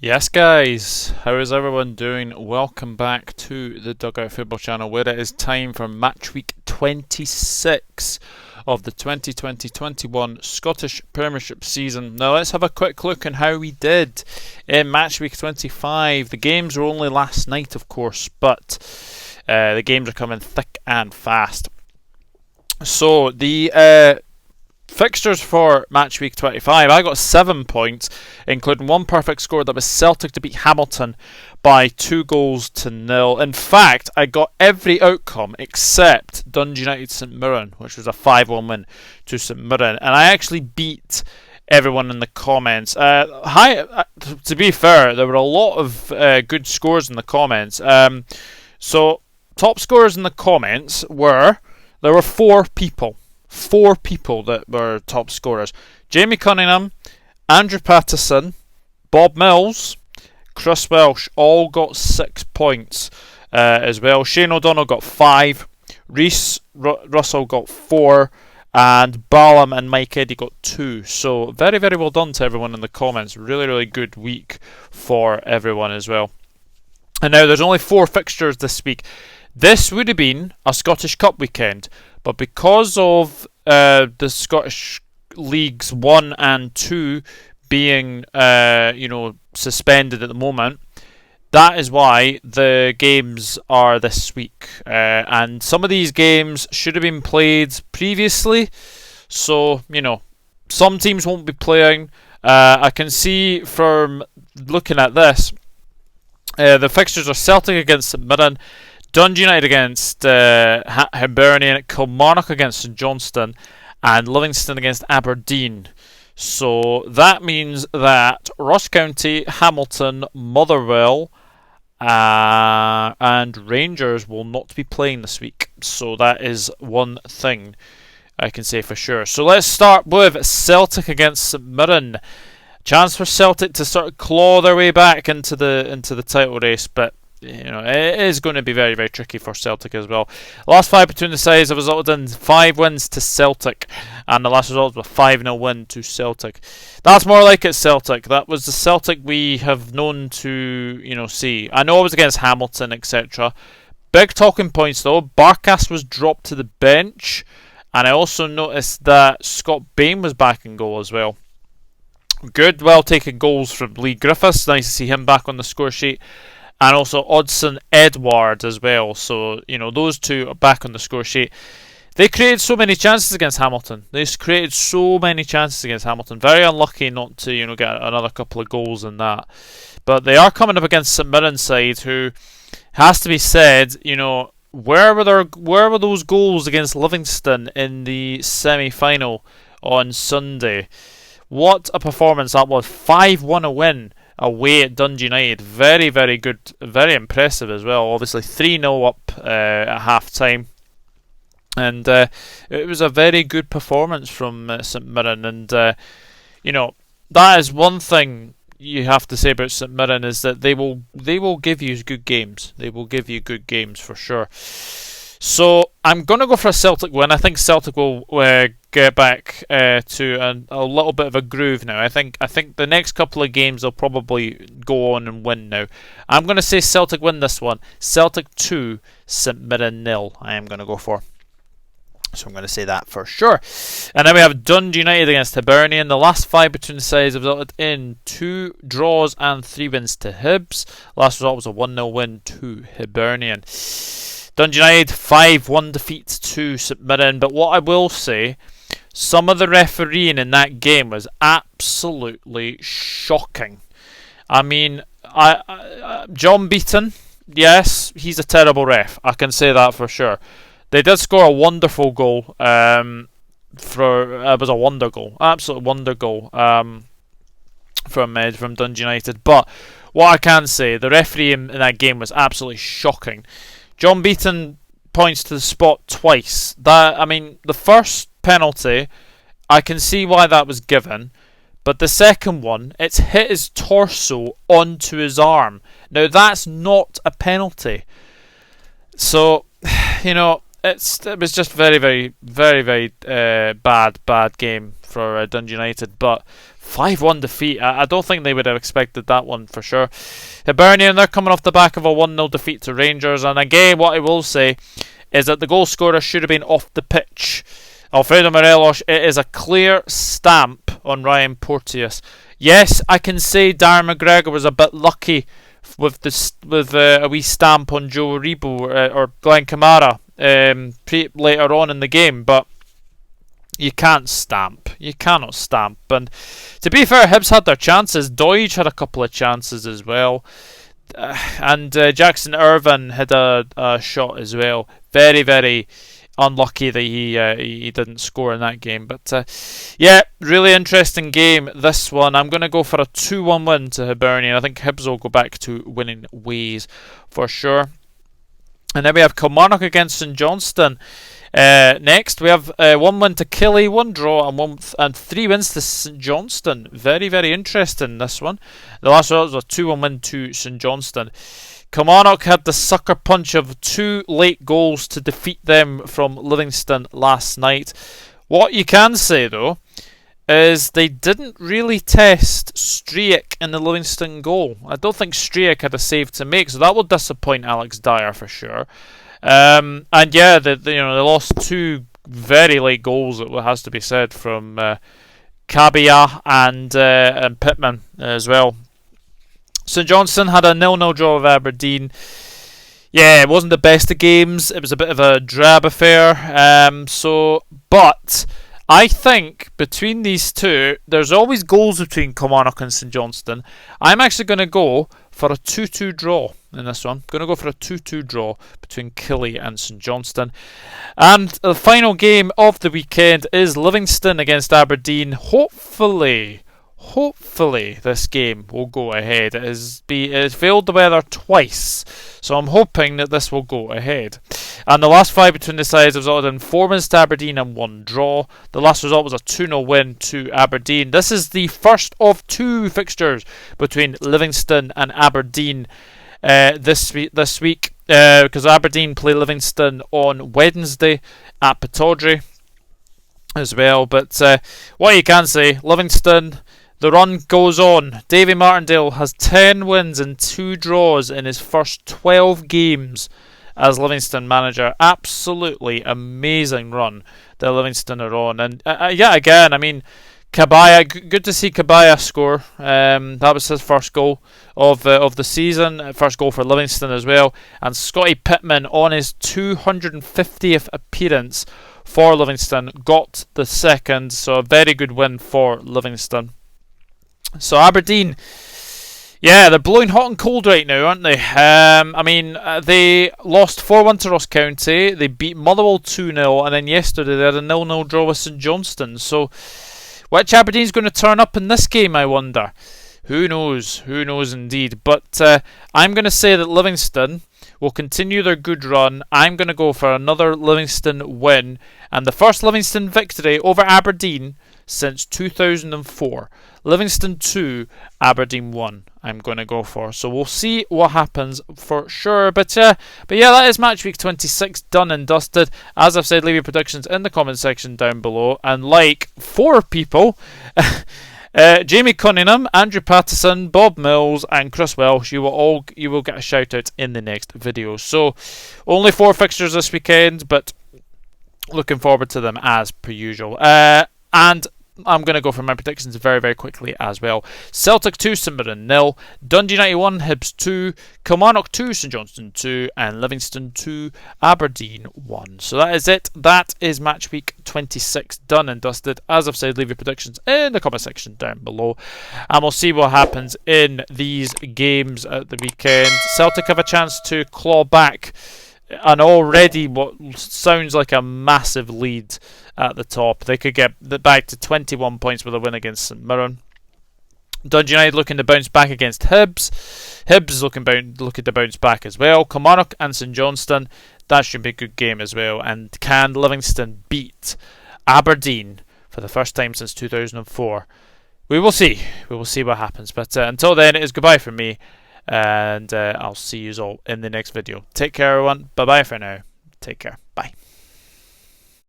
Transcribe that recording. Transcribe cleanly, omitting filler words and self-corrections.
Yes, guys, how is everyone doing? Welcome back to the Dugout Football Channel, where it is time for Matchweek 26 of the 2020-21 Scottish Premiership season. Now, let's have a quick look on how we did in Matchweek 25. The games were only last night, of course, but the games are coming thick and fast. So, the fixtures for match week 25, I got 7 points, including one perfect score. That was Celtic to beat Hamilton by 2-0. In fact, I got every outcome except Dundee United St Mirren, which was a 5-1 win to St Mirren, and I actually beat everyone in the comments. To be fair, there were a lot of good scores in the comments. So top scorers in the comments there were 4 people. 4 people that were top scorers. Jamie Cunningham, Andrew Pattison, Bob Mills, Chris Welsh all got 6 points as well. Shane O'Donnell got 5, Reese Russell got 4, and Balam and Mike Eddy got 2. So very, very well done to everyone in the comments. Really, really good week for everyone as well. And now there's only 4 fixtures this week. This would have been a Scottish Cup weekend, but because of the Scottish Leagues 1 and 2 being suspended at the moment, that is why the games are this week. And some of these games should have been played previously, so some teams won't be playing. I can see from looking at this, the fixtures are Celtic against St Mirren, Dundee United against Hibernian, Kilmarnock against St Johnstone, and Livingston against Aberdeen. So that means that Ross County, Hamilton, Motherwell, and Rangers will not be playing this week. So that is one thing I can say for sure. So let's start with Celtic against St Mirren. Chance for Celtic to sort of claw their way back into the title race, but it is going to be very, very tricky for Celtic as well. Last 5 between the sides have resulted in 5 wins to Celtic, and the last result was a 5-0 win to Celtic. That's more like it, Celtic. That was the Celtic we have known to, see. I know it was against Hamilton, etc. Big talking points though. Barkas was dropped to the bench, and I also noticed that Scott Bain was back in goal as well. Good, well taken goals from Lee Griffiths. Nice to see him back on the score sheet. And also Odsonne Edouard as well. So, those two are back on the score sheet. They created so many chances against Hamilton. Very unlucky not to, get another couple of goals in that. But they are coming up against St Mirren's side, who, has to be said, where were those goals against Livingston in the semi-final on Sunday? What a performance that was. 5-1 win away at Dundee United. Very, very good. Very impressive as well. Obviously 3-0 up at half time. And it was a very good performance from St Mirren. And, that is one thing you have to say about St Mirren, is that they will give you good games. They will give you good games for sure. So I'm going to go for a Celtic win. I think Celtic will get back to a little bit of a groove now. I think the next couple of games they'll probably go on and win now. I'm going to say Celtic win this one. Celtic 2, St Mirren 0. I am going to go for. So I'm going to say that for sure. And then we have Dundee United against Hibernian. The last 5 between the sides have resulted in 2 draws and 3 wins to Hibs. Last result was a 1-0 win to Hibernian. Dundee United 5-1 defeat to St Mirren. But what I will say, some of the refereeing in that game was absolutely shocking. I mean, John Beaton, yes, he's a terrible ref. I can say that for sure. They did score a wonderful goal. It was a wonder goal, absolute wonder goal from Dundee United. But what I can say, the referee in that game was absolutely shocking. John Beaton points to the spot twice. The first penalty, I can see why that was given, but the second one, it's hit his torso onto his arm. Now that's not a penalty. So, it was just very, very, very, very bad game for Dundee United. But 5-1 defeat. I don't think they would have expected that one for sure. Hibernian, they're coming off the back of a 1-0 defeat to Rangers. And again, what I will say is that the goal scorer should have been off the pitch. Alfredo Morelos, it is a clear stamp on Ryan Porteous. Yes, I can say Darren McGregor was a bit lucky with a wee stamp on Joe Rebo or Glenn Kamara later on in the game, but you can't stamp. You cannot stamp. And to be fair, Hibs had their chances. Doige had a couple of chances as well. And Jackson Irvine had a shot as well. Very, very unlucky that he didn't score in that game. But yeah, really interesting game, this one. I'm going to go for a 2-1 win to Hibernian. I think Hibs will go back to winning ways for sure. And then we have Kilmarnock against St Johnstone. Next, we have 1 win to Killy, 1 draw, and 3 wins to St Johnstone. Very, very interesting, this one. The last one was a 2-1 win to St Johnstone. Kilmarnock had the sucker punch of 2 late goals to defeat them from Livingston last night. What you can say, though, is they didn't really test Striek in the Livingston goal. I don't think Striek had a save to make, so that will disappoint Alex Dyer for sure. And yeah, they lost 2 very late goals, it has to be said, from Kabia and Pittman as well. St Johnstone had a 0-0 draw with Aberdeen. Yeah, it wasn't the best of games. It was a bit of a drab affair. But I think between these two, there's always goals between Kilmarnock and St Johnstone. I'm actually going to go for a 2-2 draw in this one. I'm going to go for a 2-2 draw between Killy and St Johnstone. And the final game of the weekend is Livingston against Aberdeen. Hopefully this game will go ahead. It has failed the weather twice, so I'm hoping that this will go ahead. And the last 5 between the sides have resulted in 4 wins to Aberdeen and 1 draw. The last result was a 2-0 win to Aberdeen. This is the first of 2 fixtures between Livingston and Aberdeen this week, because Aberdeen play Livingston on Wednesday at Pittodrie as well. But what you can say, Livingston, the run goes on. Davy Martindale has 10 wins and 2 draws in his first 12 games as Livingston manager. Absolutely amazing run that Livingston are on. And yeah, again, I mean, Kabaya, good to see Kabaya score. That was his first goal of the season, first goal for Livingston as well. And Scotty Pittman on his 250th appearance for Livingston got the second. So a very good win for Livingston. So Aberdeen, yeah, they're blowing hot and cold right now, aren't they? They lost 4-1 to Ross County. They beat Motherwell 2-0, and then yesterday they had a 0-0 draw with St Johnstone. So, which Aberdeen's going to turn up in this game, I wonder? Who knows? Who knows indeed. But I'm going to say that Livingston will continue their good run. I'm going to go for another Livingston win, and the first Livingston victory over Aberdeen since 2004. Livingston 2, Aberdeen 1. I'm going to go for. So we'll see what happens for sure. But yeah, that is Matchweek 26 done and dusted. As I've said, leave your predictions in the comment section down below. And like 4 people, Jamie Cunningham, Andrew Pattison, Bob Mills, and Chris Welsh, you will get a shout out in the next video. So only 4 fixtures this weekend, but looking forward to them as per usual. And I'm going to go for my predictions very, very quickly as well. Celtic 2, St Mirren 0, Dundee United 1, Hibs 2, Kilmarnock 2, St Johnstone 2, and Livingston 2, Aberdeen 1. So that is it. That is Matchweek 26 done and dusted. As I've said, leave your predictions in the comment section down below, and we'll see what happens in these games at the weekend. Celtic have a chance to claw back an already what sounds like a massive lead at the top. They could get back to 21 points with a win against St Mirren. Dundee United looking to bounce back against Hibs. Hibs is looking to bounce back as well. Kilmarnock and St Johnstone, that should be a good game as well. And can Livingston beat Aberdeen for the first time since 2004? We will see. We will see what happens. But until then, it is goodbye from me. And I'll see you all in the next video. Take care, everyone. Bye-bye for now. Take care. Bye.